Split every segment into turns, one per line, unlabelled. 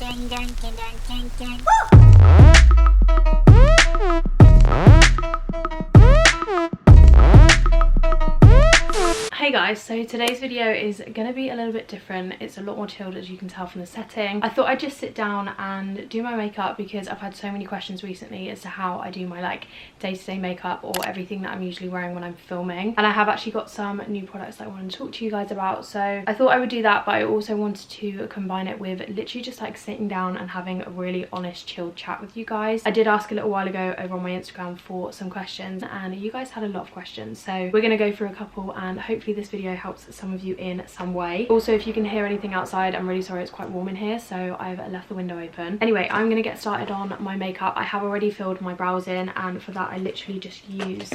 Hey guys, so today's video is going to be a little bit different. It's a lot more chilled, as you can tell from the setting. I thought I'd just sit down and do my makeup because I've had so many questions recently as to how I do my like day-to-day makeup or everything that I'm usually wearing when I'm filming. And I have actually got some new products that I want to talk to you guys about. So I thought I would do that, but I also wanted to combine it with literally just like sitting down and having a really honest, chilled chat with you guys. I did ask a little while ago over on my Instagram for some questions and you guys had a lot of questions. So we're going to go through a couple and hopefully this video helps some of you in some way. Also, if you can hear anything outside, I'm really sorry, it's quite warm in here, so I've left the window open. Anyway, I'm gonna get started on my makeup. I have already filled my brows in, and for that I literally just use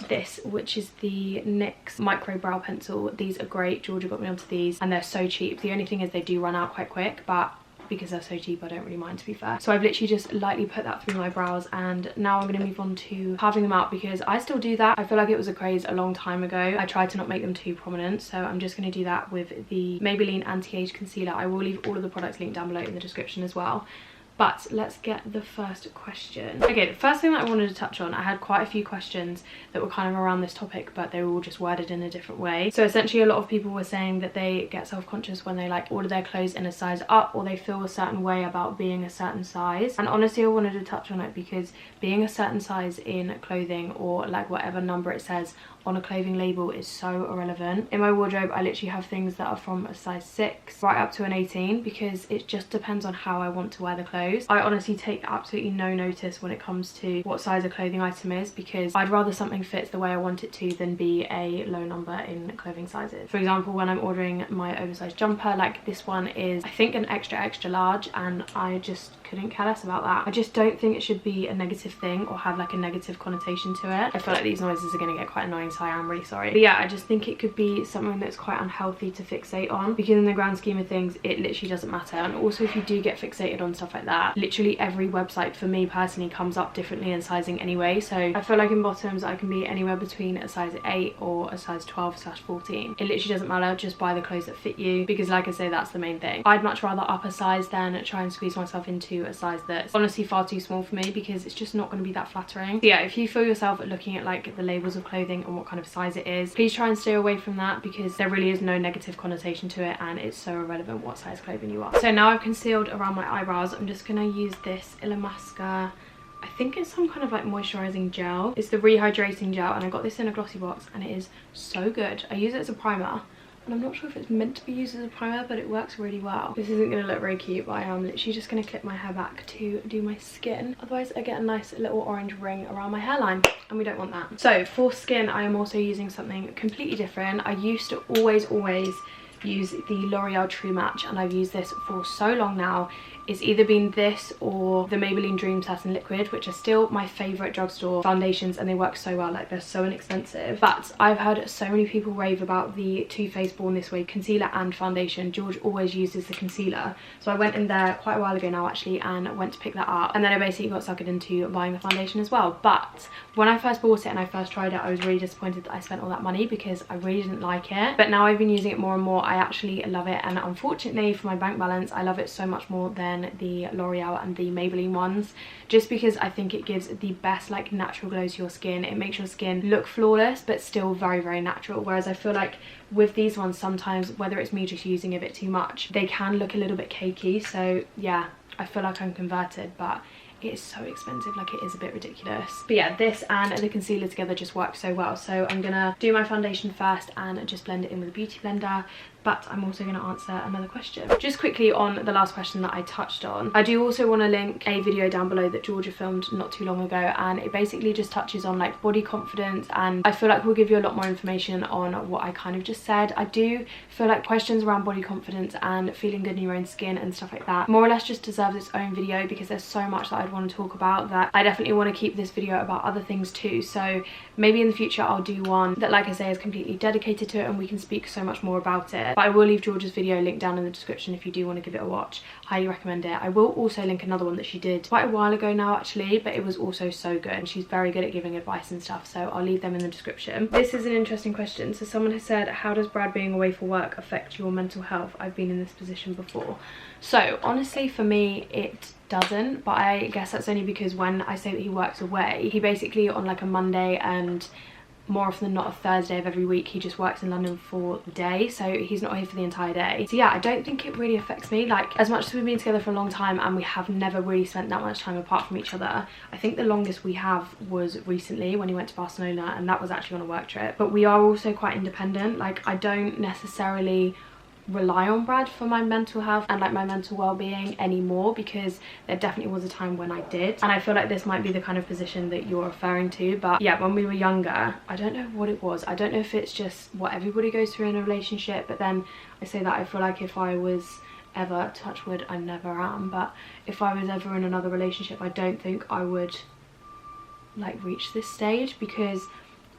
this, which is the NYX micro brow pencil. These are great. Georgia got me onto these and they're so cheap. The only thing is they do run out quite quick, but because they're so cheap I don't really mind, to be fair. So I've literally just lightly put that through my brows, and now I'm going to move on to carving them out because I still do that. I feel like it was a craze a long time ago. I tried to not make them too prominent, so I'm just going to do that with the Maybelline Anti-Age Concealer. I will leave all of the products linked down below in the description as well. But let's get the first question. Okay, the first thing that I wanted to touch on, I had quite a few questions that were kind of around this topic, but they were all just worded in a different way. So essentially a lot of people were saying that they get self-conscious when they like order their clothes in a size up, or they feel a certain way about being a certain size. And honestly, I wanted to touch on it because being a certain size in clothing, or like whatever number it says on a clothing label, is so irrelevant. In my wardrobe I literally have things that are from a size 6 right up to an 18 because it just depends on how I want to wear the clothes. I honestly take absolutely no notice when it comes to what size a clothing item is, because I'd rather something fits the way I want it to than be a low number in clothing sizes. For example, when I'm ordering my oversized jumper, like this one is I think an extra large, and I just couldn't care less about that. I just don't think it should be a negative thing or have like a negative connotation to it. I feel like these noises are going to get quite annoying, so I am really sorry. But yeah, I just think it could be something that's quite unhealthy to fixate on, because in the grand scheme of things it literally doesn't matter. And also, if you do get fixated on stuff like that, literally every website for me personally comes up differently in sizing anyway. So I feel like in bottoms I can be anywhere between a size 8 or a size 12/14. It literally doesn't matter, just buy the clothes that fit you, because like I say, that's the main thing. I'd much rather up a size than try and squeeze myself into a size that's honestly far too small for me, because it's just not going to be that flattering. So yeah, if you feel yourself looking at like the labels of clothing and what kind of size it is, please try and stay away from that, because there really is no negative connotation to it and it's so irrelevant what size clothing you are. So now I've concealed around my eyebrows, I'm just going to use this Illamasqua, I think it's some kind of like moisturizing gel. It's the rehydrating gel, and I got this in a glossy box and it is so good. I use it as a primer, and I'm not sure if it's meant to be used as a primer, but it works really well. This isn't going to look very cute, but I am literally just going to clip my hair back to do my skin. Otherwise I get a nice little orange ring around my hairline, and we don't want that. So for skin, I am also using something completely different. I used to always use the L'Oreal True Match, and I've used this for so long now. It's either been this or the Maybelline Dream Satin Liquid, which are still my favourite drugstore foundations, and they work so well. Like, they're so inexpensive. But I've heard so many people rave about the Too Faced Born This Way concealer and foundation. George always uses the concealer, so I went in there quite a while ago now actually and went to pick that up, and then I basically got suckered into buying the foundation as well. But when I first bought it and I first tried it, I was really disappointed that I spent all that money, because I really didn't like it. But now I've been using it more and more, I actually love it, and unfortunately for my bank balance I love it so much more than the L'Oreal and the Maybelline ones, just because I think it gives the best like natural glow to your skin. It makes your skin look flawless but still very natural, whereas I feel like with these ones sometimes, whether it's me just using a bit too much, they can look a little bit cakey. So yeah, I feel like I'm converted, but it is so expensive, like it is a bit ridiculous. But yeah, this and the concealer together just work so well. So I'm gonna do my foundation first and just blend it in with a beauty blender, but I'm also going to answer another question. Just quickly on the last question that I touched on, I do also want to link a video down below that Georgia filmed not too long ago, and it basically just touches on like body confidence, and I feel like we'll give you a lot more information on what I kind of just said. I do feel like questions around body confidence and feeling good in your own skin and stuff like that more or less just deserves its own video, because there's so much that I'd want to talk about that I definitely want to keep this video about other things too. So maybe in the future I'll do one that, like I say, is completely dedicated to it and we can speak so much more about it. it. But I will leave Georgia's video linked down in the description if you do want to give it a watch. Highly recommend it. I will also link another one that she did quite a while ago now actually, but it was also so good, and she's very good at giving advice and stuff, so I'll leave them in the description. This is an interesting question. So someone has said, how does Brad being away for work affect your mental health? I've been in this position before. So honestly for me it doesn't, but I guess that's only because when I say that he works away, he basically on like a Monday and more often than not a Thursday of every week he just works in London for the day, so he's not here for the entire day. So yeah, I don't think it really affects me. Like, as much as we've been together for a long time and we have never really spent that much time apart from each other, I think the longest we have was recently when he went to Barcelona, and that was actually on a work trip. But we are also quite independent. Like, I don't necessarily rely on Brad for my mental health and like my mental well-being anymore, because there definitely was a time when I did, and I feel like this might be the kind of position that you're referring to. But yeah, when we were younger, I don't know what it was. I don't know if it's just what everybody goes through in a relationship, but then I say that I feel like if I was ever, touch wood, I never am, but if I was ever in another relationship, I don't think I would like reach this stage, because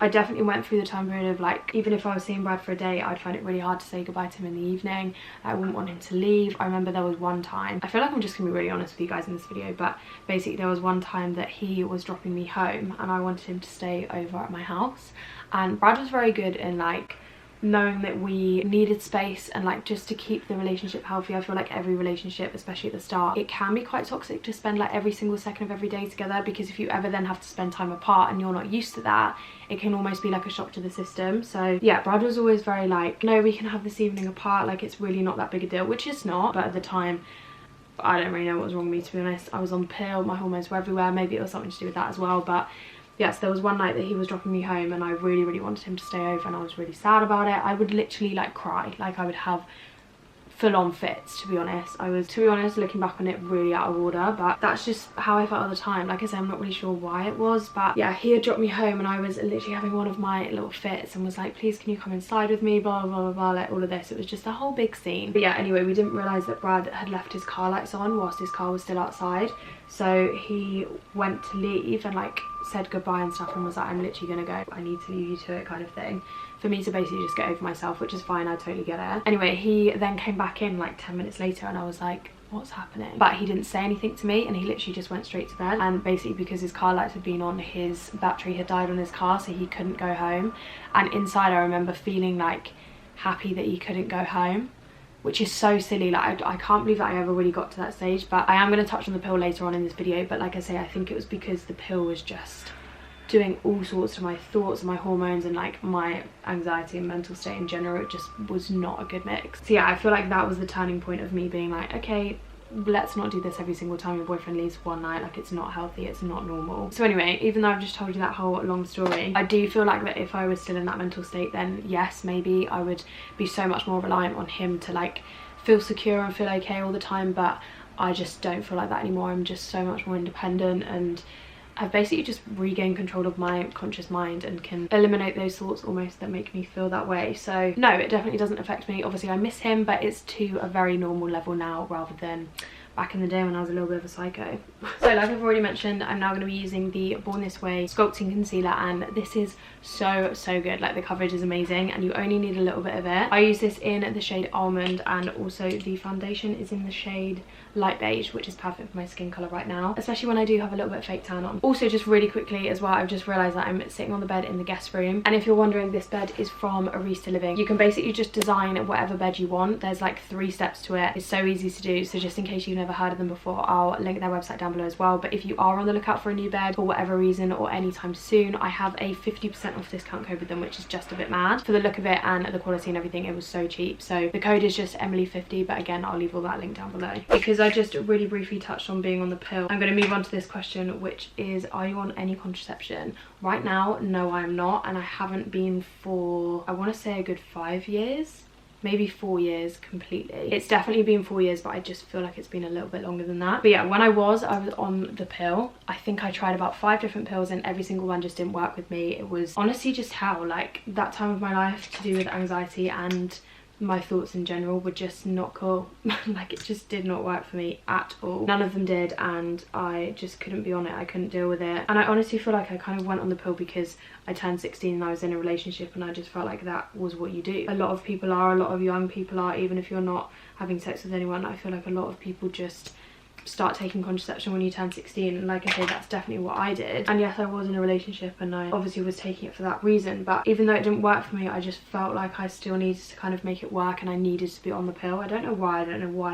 I definitely went through the time period of like, even if I was seeing Brad for a day, I'd find it really hard to say goodbye to him in the evening. I wouldn't want him to leave. I remember there was one time, I feel like I'm just gonna be really honest with you guys in this video, but basically there was one time that he was dropping me home and I wanted him to stay over at my house, and Brad was very good in like knowing that we needed space and like just to keep the relationship healthy. I feel like every relationship, especially at the start, it can be quite toxic to spend like every single second of every day together, because if you ever then have to spend time apart and you're not used to that, it can almost be like a shock to the system. So yeah, Brad was always very like, no, we can have this evening apart, like it's really not that big a deal, which is not. But at the time I don't really know what was wrong with me, to be honest. I was on the pill, my hormones were everywhere. Maybe it was something to do with that as well. But yes, there was one night that he was dropping me home and I really wanted him to stay over, and I was really sad about it. I would literally like cry, like I would have full-on fits, to be honest. I was, to be honest, looking back on it, really out of order, but that's just how I felt at the time. Like I said, I'm not really sure why it was, but yeah, he had dropped me home and I was literally having one of my little fits and was like, please can you come inside with me, blah blah blah blah, like all of this. It was just a whole big scene. But yeah, anyway, we didn't realise that Brad had left his car lights on whilst his car was still outside, so he went to leave and like said goodbye and stuff and was like, I'm literally gonna go, I need to leave you to it, kind of thing, for me to basically just get over myself, which is fine, I totally get it. Anyway, he then came back in like 10 minutes later and I was like, what's happening? But he didn't say anything to me and he literally just went straight to bed. And basically because his car lights had been on, his battery had died on his car, so he couldn't go home. And inside I remember feeling like happy that he couldn't go home, which is so silly. Like I can't believe that I ever really got to that stage. But I am going to touch on the pill later on in this video, but like I say, I think it was because the pill was just doing all sorts to my thoughts and my hormones and like my anxiety and mental state in general. It just was not a good mix. So yeah, I feel like that was the turning point of me being like, okay, let's not do this every single time your boyfriend leaves for one night. Like, it's not healthy, it's not normal. So anyway, even though I've just told you that whole long story, I do feel like that if I was still in that mental state, then yes, maybe I would be so much more reliant on him to like feel secure and feel okay all the time. But I just don't feel like that anymore. I'm just so much more independent, and I've basically just regained control of my conscious mind and can eliminate those thoughts almost that make me feel that way. So no, it definitely doesn't affect me. Obviously I miss him, but it's to a very normal level now rather than back in the day when I was a little bit of a psycho. So like I've already mentioned, I'm now going to be using the Born This Way Sculpting Concealer, and this is so good. Like, the coverage is amazing and you only need a little bit of it. I use this in the shade Almond, and also the foundation is in the shade Light Beige, which is perfect for my skin colour right now, especially when I do have a little bit of fake tan on. Also, just really quickly as well, I've just realised that I'm sitting on the bed in the guest room, and if you're wondering, this bed is from Arista Living. You can basically just design whatever bed you want. There's like 3 steps to it. It's so easy to do, so just in case you've never heard of them before, I'll link their website down below as well. But if you are on the lookout for a new bed for whatever reason or anytime soon, I have a 50% off discount code with them, which is just a bit mad. For the look of it and the quality and everything, it was so cheap. So the code is just Emily50, but again, I'll leave all that link down below. Because I just really briefly touched on being on the pill, I'm going to move on to this question, which is, are you on any contraception? Right now, no, I'm not, and I haven't been for, I want to say, a good 5 years. Maybe 4 years completely. It's definitely been 4 years, but I just feel like it's been a little bit longer than that. But yeah, when I was on the pill, I think I tried about 5 different pills and every single one just didn't work with me. It was honestly just how, like, that time of my life to do with anxiety and my thoughts in general were just not cool. Like, it just did not work for me at all. None of them did, and I just couldn't be on it. I couldn't deal with it. And I honestly feel like I kind of went on the pill because I turned 16 and I was in a relationship, and I just felt like that was what you do. A lot of people are, a lot of young people are, even if you're not having sex with anyone. I feel like a lot of people just start taking contraception when you turn 16, and like I say, that's definitely what I did. And yes, I was in a relationship and I obviously was taking it for that reason, but even though it didn't work for me, I just felt like I still needed to kind of make it work, and I needed to be on the pill. I don't know why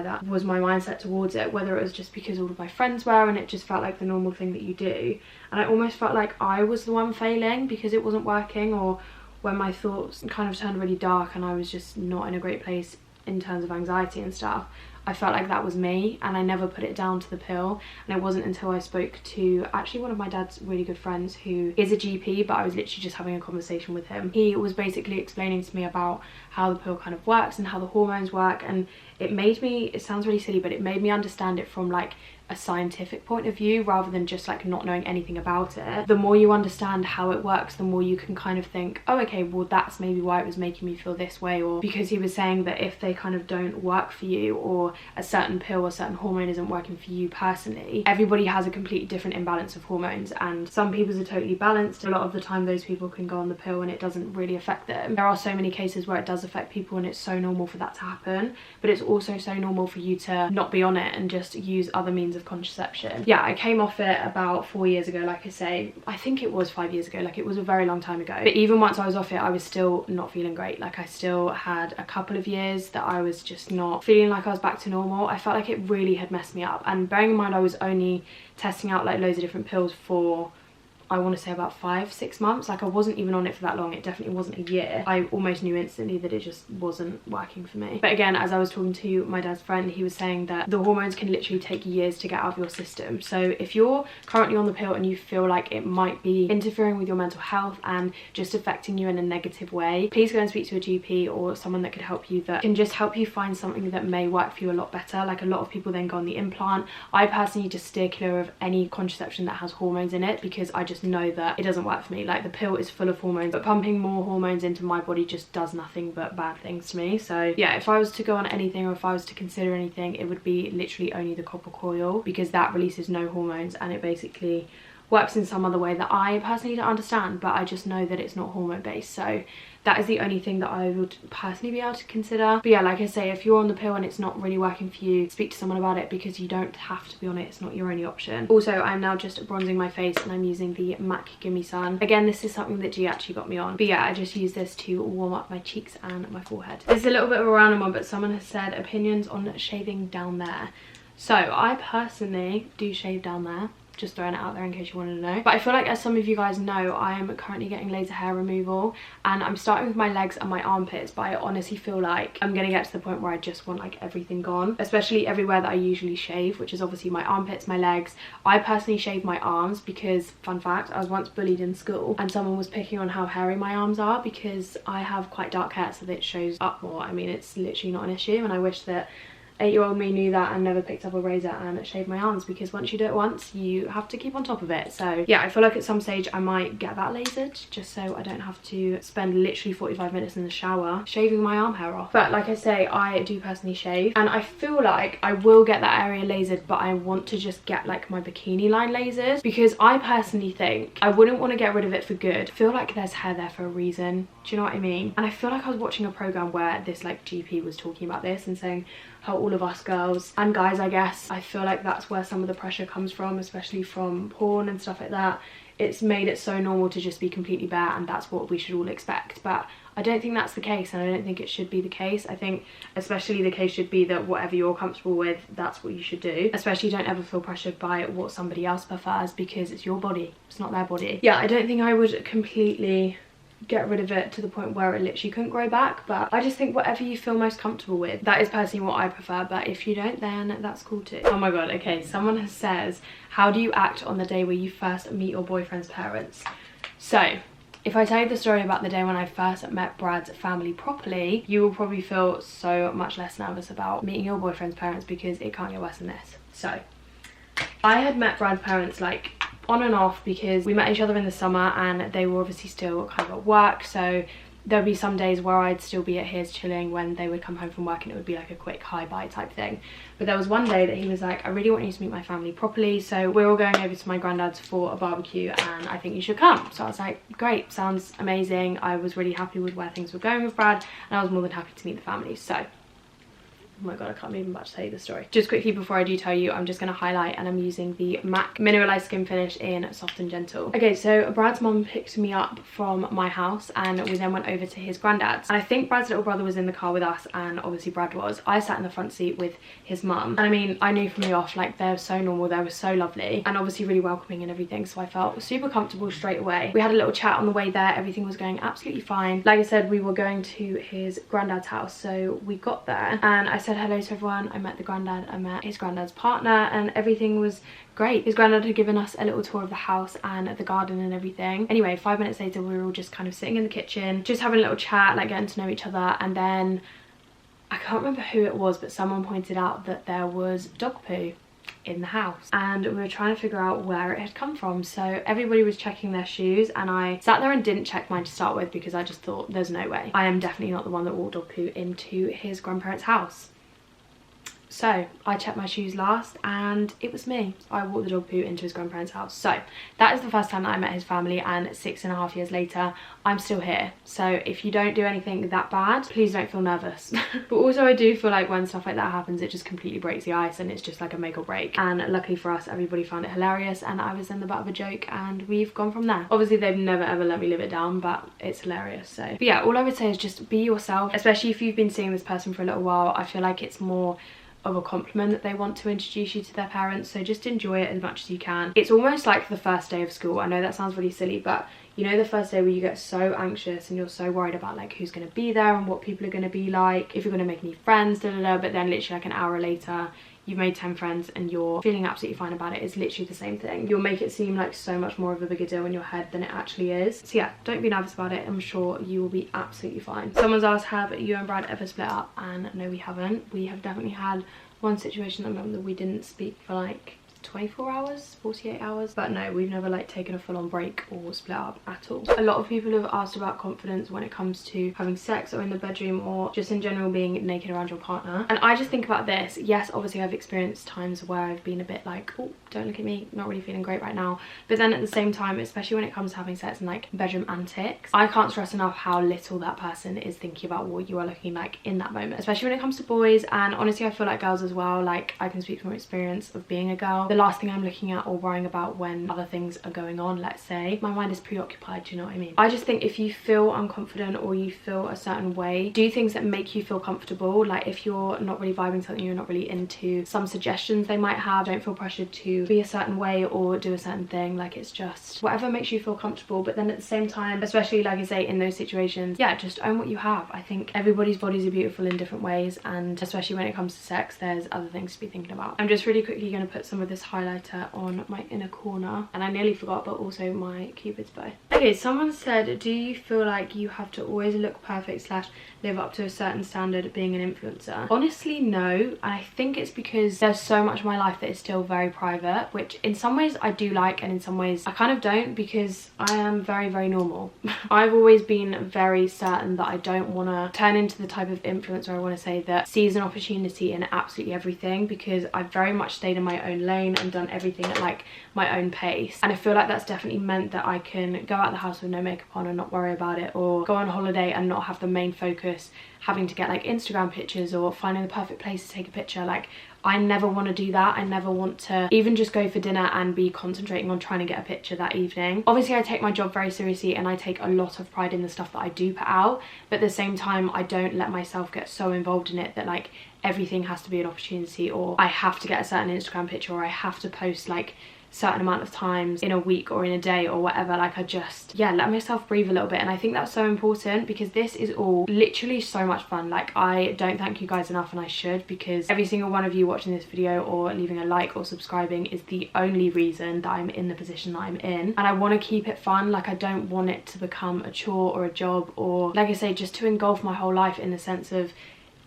that was my mindset towards it, whether it was just because all of my friends were and it just felt like the normal thing that you do, and I almost felt like I was the one failing because it wasn't working, or when my thoughts kind of turned really dark and I was just not in a great place in terms of anxiety and stuff, I felt like that was me, and I never put it down to the pill. And it wasn't until I spoke to actually one of my dad's really good friends who is a GP, but I was literally just having a conversation with him. He was basically explaining to me about how the pill kind of works and how the hormones work, and it made me, it sounds really silly, but it made me understand it from like a scientific point of view rather than just like not knowing anything about it. The more you understand how it works, the more you can kind of think, oh okay, well that's maybe why it was making me feel this way. Or because he was saying that if they kind of don't work for you, or a certain pill or certain hormone isn't working for you personally, everybody has a completely different imbalance of hormones, and some people's are totally balanced. A lot of the time those people can go on the pill and it doesn't really affect them. There are so many cases where it does affect people, and it's so normal for that to happen, but it's also so normal for you to not be on it and just use other means of contraception. Yeah, I came off it about 4 years ago. Like I say, I think it was 5 years ago, like it was a very long time ago, but even once I was off it, I was still not feeling great. Like I still had a couple of years that I was just not feeling like I was back to normal. I felt like it really had messed me up, and bearing in mind I was only testing out like loads of different pills for, I want to say, about 5-6 months. Like I wasn't even on it for that long. It definitely wasn't a year. I almost knew instantly that it just wasn't working for me. But again, as I was talking to my dad's friend, he was saying that the hormones can literally take years to get out of your system. So if you're currently on the pill and you feel like it might be interfering with your mental health and just affecting you in a negative way, please go and speak to a GP or someone that could help you, that can just help you find something that may work for you a lot better. Like a lot of people then go on the implant. I personally just steer clear of any contraception that has hormones in it because I just know that it doesn't work for me. Like the pill is full of hormones, but pumping more hormones into my body just does nothing but bad things to me. So yeah, if I was to go on anything, or if I was to consider anything, it would be literally only the copper coil, because that releases no hormones and it basically works in some other way that I personally don't understand, but I just know that it's not hormone based. So that is the only thing that I would personally be able to consider. But yeah, like I say, if you're on the pill and it's not really working for you, speak to someone about it, because you don't have to be on it. It's not your only option. Also, I'm now just bronzing my face and I'm using the MAC Gimme Sun. Again, this is something that G actually got me on. But yeah, I just use this to warm up my cheeks and my forehead. This is a little bit of a random one, but someone has said opinions on shaving down there. So I personally do shave down there. Just throwing it out there in case you wanted to know. But I feel like, as some of you guys know, I am currently getting laser hair removal, and I'm starting with my legs and my armpits, but I honestly feel like I'm gonna get to the point where I just want like everything gone, especially everywhere that I usually shave, which is obviously my armpits, my legs. I personally shave my arms because, fun fact, I was once bullied in school and someone was picking on how hairy my arms are because I have quite dark hair, so that it shows up more. I mean, it's literally not an issue, and I wish that 8-year-old me knew that and never picked up a razor and shaved my arms, because once you do it once, you have to keep on top of it. So yeah, I feel like at some stage I might get that lasered, just so I don't have to spend literally 45 minutes in the shower shaving my arm hair off. But like I say, I do personally shave, and I feel like I will get that area lasered, but I want to just get like my bikini line lasered, because I personally think I wouldn't want to get rid of it for good. I feel like there's hair there for a reason. Do you know what I mean? And I feel like I was watching a program where this like GP was talking about this and saying how all of us girls and guys, I guess, I feel like that's where some of the pressure comes from, especially from porn and stuff like that. It's made it so normal to just be completely bare, and that's what we should all expect. But I don't think that's the case, and I don't think it should be the case. I think especially the case should be that whatever you're comfortable with, that's what you should do. Especially don't ever feel pressured by what somebody else prefers, because it's your body, it's not their body. Yeah, I don't think I would completely get rid of it to the point where it literally couldn't grow back, but I just think whatever you feel most comfortable with, that is personally what I prefer. But if you don't, then that's cool too. Oh my god, okay, someone says, how do you act on the day where you first meet your boyfriend's parents? So if I tell you the story about the day when I first met Brad's family properly, you will probably feel so much less nervous about meeting your boyfriend's parents, because it can't get worse than this. So I had met Brad's parents like on and off, because we met each other in the summer and they were obviously still kind of at work, so there'd be some days where I'd still be at his chilling when they would come home from work, and it would be like a quick hi bye type thing. But there was one day that he was like, I really want you to meet my family properly, so we're all going over to my granddad's for a barbecue and I think you should come. So I was like, great, sounds amazing. I was really happy with where things were going with Brad, and I was more than happy to meet the family. So oh my god, I can't even about to tell you the story. Just quickly before I do tell you, I'm just going to highlight, and I'm using the MAC Mineralized Skin Finish in Soft and Gentle. Okay, so Brad's mum picked me up from my house and we then went over to his granddad's. And I think Brad's little brother was in the car with us, and obviously Brad was. I sat in the front seat with his mum. And I mean, I knew from the off, like, they're so normal, they were so lovely and obviously really welcoming and everything. So I felt super comfortable straight away. We had a little chat on the way there. Everything was going absolutely fine. Like I said, we were going to his granddad's house. So we got there and I said hello to everyone. I met the granddad, I met his granddad's partner, and everything was great. His granddad had given us a little tour of the house and the garden and everything. Anyway, 5 minutes later, we were all just kind of sitting in the kitchen, just having a little chat, like getting to know each other. And then I can't remember who it was, but someone pointed out that there was dog poo in the house, and we were trying to figure out where it had come from. So everybody was checking their shoes, and I sat there and didn't check mine to start with because I just thought, there's no way. I am definitely not the one that walked dog poo into his grandparents' house. So I checked my shoes last and it was me. I walked the dog poo into his grandparents' house. So that is the first time that I met his family, and 6.5 years later I'm still here. So if you don't do anything that bad, please don't feel nervous. But also I do feel like when stuff like that happens, it just completely breaks the ice and it's just like a make or break. And luckily for us, everybody found it hilarious and I was in the butt of a joke, and we've gone from there. Obviously they've never ever let me live it down, but it's hilarious. So but yeah, all I would say is just be yourself, especially if you've been seeing this person for a little while. I feel like it's more of a compliment that they want to introduce you to their parents, so just enjoy it as much as you can. It's almost like the first day of school. I know that sounds really silly, but you know, the first day where you get so anxious and you're so worried about like who's going to be there and what people are going to be like, if you're going to make any friends, but then literally like an hour later you've made 10 friends and you're feeling absolutely fine about it. It's literally the same thing. You'll make it seem like so much more of a bigger deal in your head than it actually is. So yeah, don't be nervous about it. I'm sure you will be absolutely fine. Someone's asked, have you and Brad ever split up? And no, we haven't. We have definitely had one situation at the moment that we didn't speak for like 24 hours, 48 hours, but no, we've never like taken a full-on break or split up at all. A lot of people have asked about confidence when it comes to having sex or in the bedroom or just in general being naked around your partner. And I just think about this. Yes, obviously I've experienced times where I've been a bit like, oh, don't look at me, not really feeling great right now. But then at the same time, especially when it comes to having sex and like bedroom antics, I can't stress enough how little that person is thinking about what you are looking like in that moment, especially when it comes to boys. And honestly, I feel like girls as well. Like, I can speak from experience of being a girl. The last thing I'm looking at or worrying about when other things are going on, let's say, my mind is preoccupied, do you know what I mean? I just think if you feel unconfident or you feel a certain way, do things that make you feel comfortable. Like if you're not really vibing something, you're not really into some suggestions they might have, don't feel pressured to be a certain way or do a certain thing. Like, it's just whatever makes you feel comfortable. But then at the same time, especially like I say, in those situations, yeah, just own what you have. I think everybody's bodies are beautiful in different ways, and especially when it comes to sex, there's other things to be thinking about. I'm just really quickly going to put some of this highlighter on my inner corner, and I nearly forgot, but also my cupid's bow. Okay, someone said, do you feel like you have to always look perfect / live up to a certain standard being an influencer? Honestly, no. I think it's because there's so much of my life that is still very private, which in some ways I do like, and in some ways I kind of don't, because I am very, very normal. I've always been very certain that I don't want to turn into the type of influencer, I want to say, that sees an opportunity in absolutely everything, because I've very much stayed in my own lane and done everything at like my own pace. And I feel like that's definitely meant that I can go out the house with no makeup on and not worry about it, or go on holiday and not have the main focus having to get like Instagram pictures or finding the perfect place to take a picture. Like, I never want to do that. I never want to even just go for dinner and be concentrating on trying to get a picture that evening. Obviously I take my job very seriously and I take a lot of pride in the stuff that I do put out, but at the same time I don't let myself get so involved in it that like everything has to be an opportunity, or I have to get a certain Instagram picture, or I have to post like certain amount of times in a week or in a day or whatever. Like, I just, yeah, let myself breathe a little bit. And I think that's so important, because this is all literally so much fun. Like, I don't thank you guys enough, and I should, because every single one of you watching this video or leaving a like or subscribing is the only reason that I'm in the position that I'm in. And I want to keep it fun. Like, I don't want it to become a chore or a job, or like I say, just to engulf my whole life, in the sense of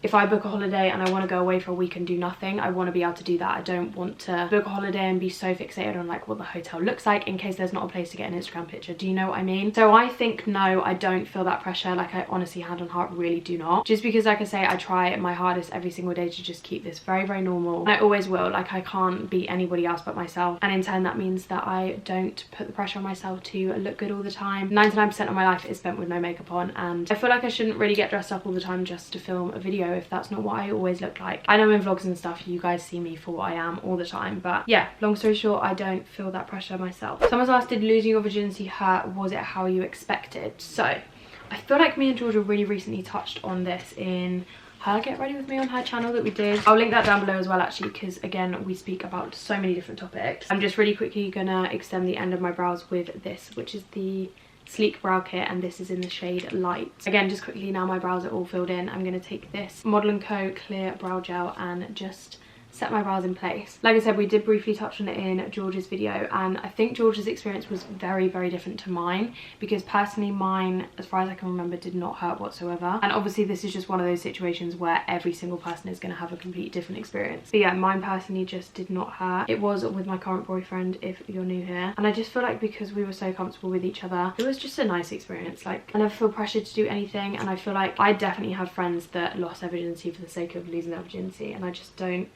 if I book a holiday and I want to go away for a week and do nothing, I want to be able to do that. I don't want to book a holiday and be so fixated on like what the hotel looks like in case there's not a place to get an Instagram picture. Do you know what I mean? So I think no, I don't feel that pressure. Like I honestly, hand on heart, really do not. Just because, like I say, I try my hardest every single day to just keep this very, very normal. And I always will. Like I can't be anybody else but myself. And in turn, that means that I don't put the pressure on myself to look good all the time. 99% of my life is spent with no makeup on, and I feel like I shouldn't really get dressed up all the time just to film a video if that's not what I always look like. I know in vlogs and stuff you guys see me for what I am all the time, but yeah, long story short, I don't feel that pressure myself. Someone's asked, did losing your virginity hurt? Was it how you expected? So I feel like me and Georgia really recently touched on this in her Get Ready With Me on her channel that we did. I'll link that down below as well actually, because again we speak about so many different topics. I'm just really quickly gonna extend the end of my brows with this, which is the Sleek Brow Kit, and this is in the shade Light. Again, just quickly, now my brows are all filled in, I'm going to take this Model & Co Clear Brow Gel and just set my brows in place. Like I said, we did briefly touch on it in George's video, and I think George's experience was very, very different to mine, because personally mine, as far as I can remember, did not hurt whatsoever. And obviously this is just one of those situations where every single person is going to have a completely different experience. But yeah, mine personally just did not hurt. It was with my current boyfriend, if you're new here, and I just feel like because we were so comfortable with each other, it was just a nice experience. Like I never feel pressured to do anything, and I feel like I definitely have friends that lost their virginity for the sake of losing their virginity, and I just don't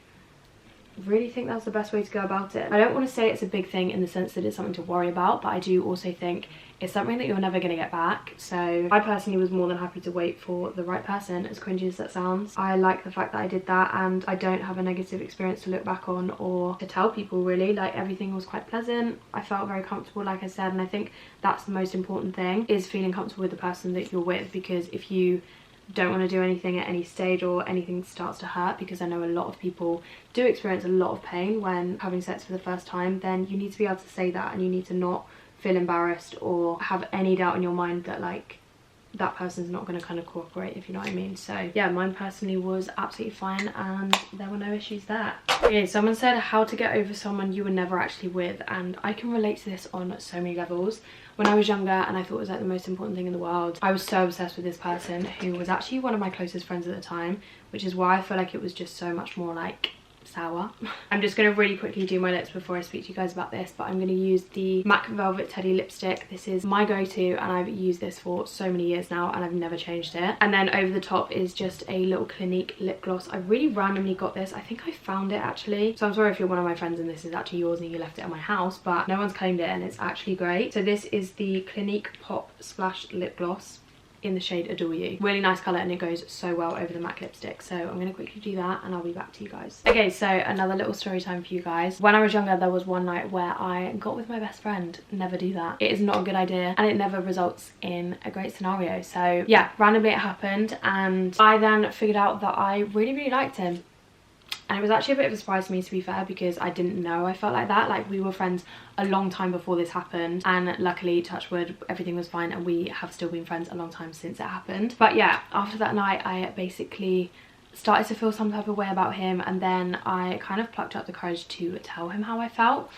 really think that's the best way to go about it. I don't want to say it's a big thing in the sense that it's something to worry about, but I do also think it's something that you're never going to get back. So I personally was more than happy to wait for the right person, as cringy as that sounds. I like the fact that I did that, and I don't have a negative experience to look back on or to tell people really. Like everything was quite pleasant. I felt very comfortable, like I said, and I think that's the most important thing, is feeling comfortable with the person that you're with. Because if you don't want to do anything at any stage or anything starts to hurt, because I know a lot of people do experience a lot of pain when having sex for the first time, then you need to be able to say that, and you need to not feel embarrassed or have any doubt in your mind that like that person's not going to kind of cooperate, if you know what I mean. So yeah, mine personally was absolutely fine and there were no issues there. Okay, someone said how to get over someone you were never actually with, and I can relate to this on so many levels. When I was younger and I thought it was like the most important thing in the world, I was so obsessed with this person who was actually one of my closest friends at the time, which is why I feel like it was just so much more like sour. I'm just going to really quickly do my lips before I speak to you guys about this, but I'm going to use the MAC Velvet Teddy lipstick. This is my go-to and I've used this for so many years now and I've never changed it. And then over the top is just a little Clinique lip gloss. I really randomly got this. I think I found it actually, so I'm sorry if you're one of my friends and this is actually yours and you left it at my house, but no one's claimed it and it's actually great. So this is the Clinique Pop Splash Lip Gloss in the shade Adore You. Really nice colour and it goes so well over the MAC lipstick. So I'm going to quickly do that and I'll be back to you guys. Okay, so another little story time for you guys. When I was younger, there was one night where I got with my best friend. Never do that. It is not a good idea and it never results in a great scenario. So yeah, randomly it happened and I then figured out that I really, really liked him. And it was actually a bit of a surprise to me, to be fair, because I didn't know I felt like that. Like we were friends a long time before this happened, and luckily, touch wood, everything was fine and we have still been friends a long time since it happened. But yeah, after that night I basically started to feel some type of way about him, and then I kind of plucked up the courage to tell him how I felt.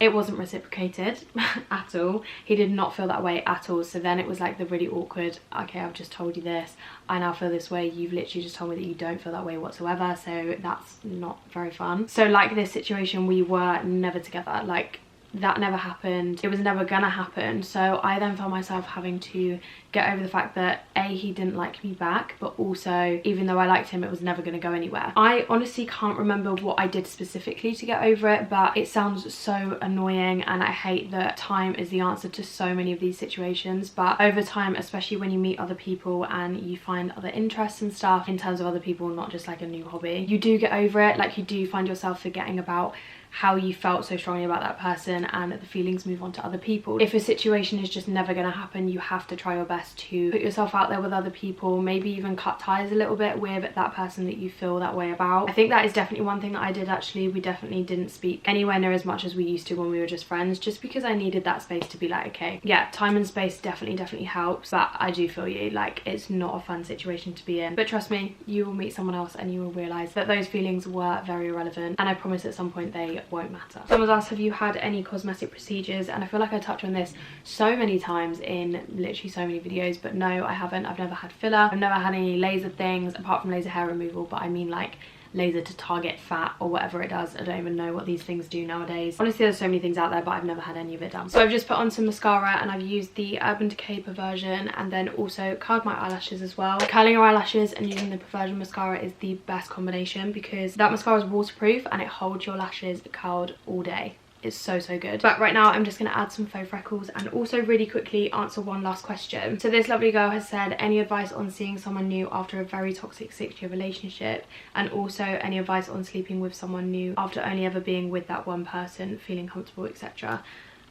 It wasn't reciprocated at all. He did not feel that way at all. So then it was like the really awkward, okay, I've just told you this, I now feel this way, you've literally just told me that you don't feel that way whatsoever, so that's not very fun. So like this situation, we were never together. Like that never happened, it was never gonna happen. So I then found myself having to get over the fact that A, he didn't like me back, but also even though I liked him, it was never gonna go anywhere. I honestly can't remember what I did specifically to get over it, but it sounds so annoying and I hate that time is the answer to so many of these situations. But over time, especially when you meet other people and you find other interests and stuff in terms of other people, not just like a new hobby, you do get over it. Like you do find yourself forgetting about how you felt so strongly about that person and the feelings move on to other people. If a situation is just never going to happen, you have to try your best to put yourself out there with other people, maybe even cut ties a little bit with that person that you feel that way about. I think that is definitely one thing that I did actually. We definitely didn't speak anywhere near as much as we used to when we were just friends, just because I needed that space to be like, okay, yeah, time and space definitely helps, but I do feel you, like it's not a fun situation to be in. But trust me, you will meet someone else and you will realise that those feelings were very irrelevant, and I promise at some point they won't matter. Someone's asked, have you had any cosmetic procedures, and I feel like I touch on this so many times in literally so many videos, but no, I haven't. I've never had filler, I've never had any laser things apart from laser hair removal, but I mean like laser to target fat or whatever it does. I don't even know what these things do nowadays. Honestly, there's so many things out there, but I've never had any of it done. So I've just put on some mascara, and I've used the Urban Decay Perversion, and then also curled my eyelashes as well. Curling your eyelashes and using the Perversion mascara is the best combination because that mascara is waterproof and it holds your lashes curled all day. It's so good. But right now I'm just going to add some faux freckles and also really quickly answer one last question. So this lovely girl has said, any advice on seeing someone new after a very toxic 6-year relationship, and also any advice on sleeping with someone new after only ever being with that one person, feeling comfortable, etc.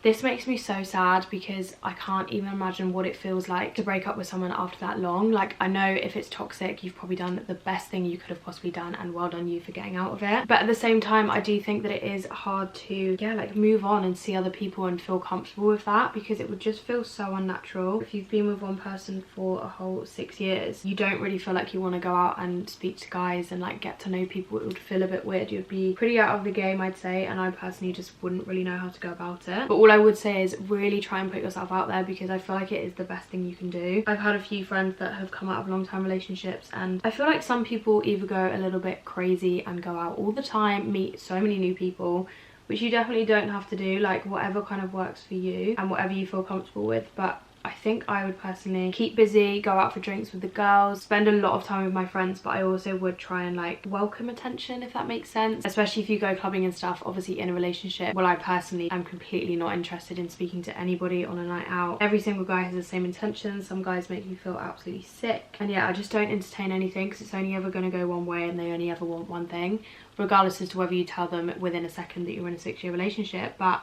This makes me so sad because I can't even imagine what it feels like to break up with someone after that long. Like, I know if it's toxic, you've probably done the best thing you could have possibly done, and well done you for getting out of it. But at the same time, I do think that it is hard to, yeah, like move on and see other people and feel comfortable with that, because it would just feel so unnatural. If you've been with one person for a whole 6 years, you don't really feel like you want to go out and speak to guys and like get to know people. It would feel a bit weird. You'd be pretty out of the game, I'd say, and I personally just wouldn't really know how to go about it. But all I would say is really try and put yourself out there, because I feel like it is the best thing you can do. I've had a few friends that have come out of long-term relationships, and I feel like some people either go a little bit crazy and go out all the time, meet so many new people, which you definitely don't have to do. Like, whatever kind of works for you and whatever you feel comfortable with. But I think I would personally keep busy, go out for drinks with the girls, spend a lot of time with my friends, but I also would try and like welcome attention, if that makes sense. Especially if you go clubbing and stuff, obviously in a relationship. Well, I personally am completely not interested in speaking to anybody on a night out. Every single guy has the same intentions. Some guys make you feel absolutely sick. And yeah, I just don't entertain anything, because it's only ever going to go one way and they only ever want one thing, regardless as to whether you tell them within a second that you're in a 6-year relationship. But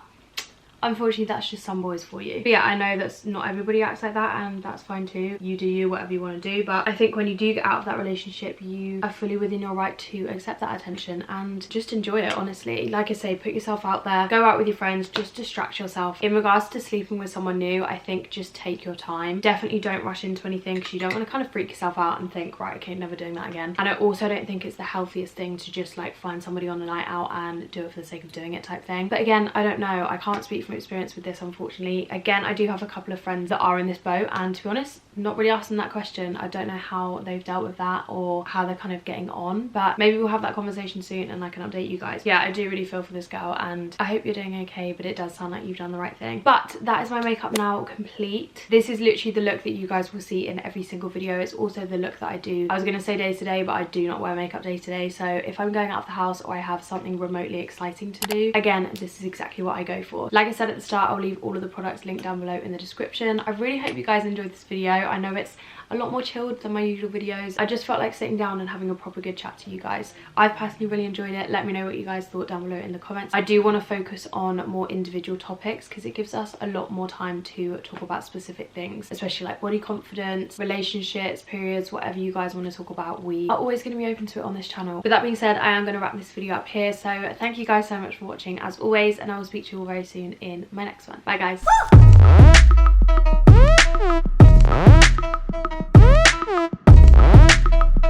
unfortunately, that's just some boys for you. But yeah, I know that's not everybody acts like that, and that's fine too. You do you, whatever you want to do. But I think when you do get out of that relationship, you are fully within your right to accept that attention and just enjoy it, honestly. Like I say, put yourself out there, go out with your friends, just distract yourself. In regards to sleeping with someone new, I think just take your time. Definitely don't rush into anything, because you don't want to kind of freak yourself out and think, right, okay, never doing that again. And I also don't think it's the healthiest thing to just like find somebody on a night out and do it for the sake of doing it type thing. But again, I don't know. I can't speak from experience with this, unfortunately. Again, I do have a couple of friends that are in this boat, and to be honest, not really asking that question. I don't know how they've dealt with that or how they're kind of getting on, but maybe we'll have that conversation soon and I can update you guys. Yeah, I do really feel for this girl, and I hope you're doing okay, but it does sound like you've done the right thing. But that is my makeup now complete. This is literally the look that you guys will see in every single video. It's also the look that I do. I was gonna say day to day, but I do not wear makeup day to day, so if I'm going out of the house or I have something remotely exciting to do, again, this is exactly what I go for. Like I said at the start, I'll leave all of the products linked down below in the description. I really hope you guys enjoyed this video. I know it's a lot more chilled than my usual videos. I just felt like sitting down and having a proper good chat to you guys. I've personally really enjoyed it. Let me know what you guys thought down below in the comments. I do want to focus on more individual topics, because it gives us a lot more time to talk about specific things, especially like body confidence, relationships, periods, whatever you guys want to talk about. We are always going to be open to it on this channel. With that being said, I am going to wrap this video up here. So thank you guys so much for watching as always, and I will speak to you all very soon in my next one. Bye guys.